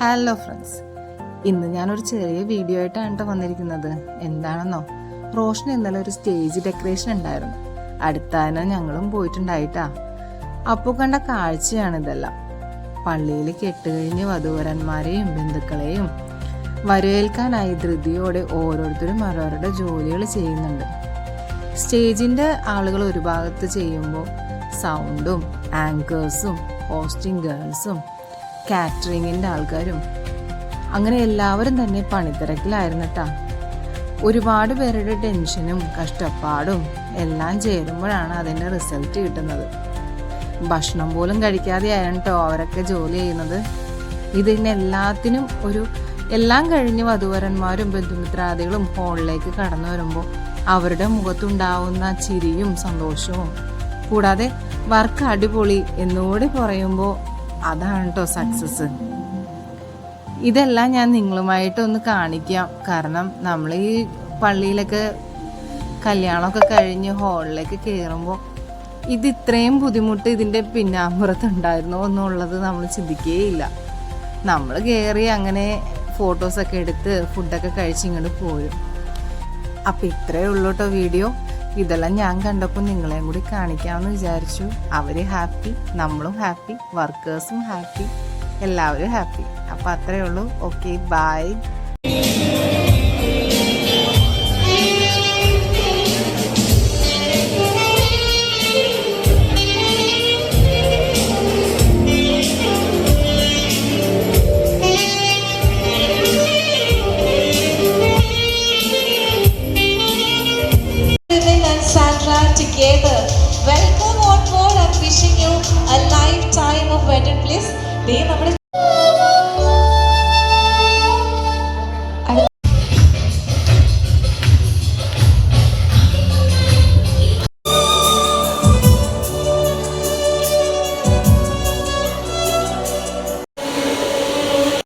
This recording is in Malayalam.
ഹലോ ഫ്രണ്ട്സ്, ഇന്ന് ഞാനൊരു ചെറിയ വീഡിയോ ആയിട്ടാണ് വന്നിരിക്കുന്നത്. എന്താണെന്നോ, റോഷന് ഇന്നലെ ഒരു സ്റ്റേജ് ഡെക്കറേഷൻ ഉണ്ടായിരുന്നു. അടുത്താന ഞങ്ങളും പോയിട്ടുണ്ടായിട്ടാ. അപ്പോൾ കണ്ട കാഴ്ചയാണിതെല്ലാം. പള്ളിയിൽ കെട്ടുകഴിഞ്ഞ് വധൂവരന്മാരെയും ബന്ധുക്കളെയും വരവേൽക്കാനായി ധൃതിയോടെ ഓരോരുത്തരും അവരവരുടെ ജോലികൾ ചെയ്യുന്നുണ്ട്. സ്റ്റേജിൻ്റെ ആളുകൾ ഒരു ഭാഗത്ത് ചെയ്യുമ്പോൾ സൗണ്ടും ആങ്കേഴ്സും ഹോസ്റ്റിംഗ് ഗേൾസും കാറ്ററിങ്ങിൻ്റെ ആൾക്കാരും അങ്ങനെ എല്ലാവരും തന്നെ പണിത്തിരക്കിലായിരുന്നു കേട്ടോ. ഒരുപാട് പേരുടെ ടെൻഷനും കഷ്ടപ്പാടും എല്ലാം ചേരുമ്പോഴാണ് അതിൻ്റെ റിസൾട്ട് കിട്ടുന്നത്. ഭക്ഷണം പോലും കഴിക്കാതെയായിരുന്നു കേട്ടോ അവരൊക്കെ ജോലി ചെയ്യുന്നത്. ഇതിനെല്ലാത്തിനും എല്ലാം കഴിഞ്ഞ് വധൂവരന്മാരും ബന്ധുമിത്രാദികളും ഹോളിലേക്ക് കടന്നു വരുമ്പോൾ അവരുടെ മുഖത്തുണ്ടാവുന്ന ചിരിയും സന്തോഷവും, കൂടാതെ വർക്ക് അടിപൊളി എന്നുകൂടി പറയുമ്പോൾ അതാണ് കേട്ടോ സക്സസ്. ഇതെല്ലാം ഞാൻ നിങ്ങളുമായിട്ടൊന്ന് കാണിക്കാം. കാരണം നമ്മൾ ഈ പള്ളിയിലൊക്കെ കല്യാണമൊക്കെ കഴിഞ്ഞ് ഹോളിലേക്ക് കയറുമ്പോൾ ഇത് ഇത്രയും ബുദ്ധിമുട്ട് ഇതിൻ്റെ പിന്നാമ്പുറത്തുണ്ടായിരുന്നോ എന്നുള്ളത് നമ്മൾ ചിന്തിക്കുകയില്ല. നമ്മൾ കയറി അങ്ങനെ ഫോട്ടോസൊക്കെ എടുത്ത് ഫുഡൊക്കെ കഴിച്ച് ഇങ്ങോട്ട് പോരും. അപ്പം ഇത്രയേ ഉള്ളൂ കേട്ടോ വീഡിയോ. ഇതെല്ലാം ഞാൻ കണ്ടപ്പോൾ നിങ്ങളെയും കൂടി കാണിക്കാമെന്ന് വിചാരിച്ചു. അവർ ഹാപ്പി, നമ്മളും ഹാപ്പി, വർക്കേഴ്സും ഹാപ്പി, എല്ലാവരും ഹാപ്പി. അപ്പോൾ അത്രയേ ഉള്ളൂ. Okay, bye. Together, welcome on board and wishing you a lifetime of wedded bliss.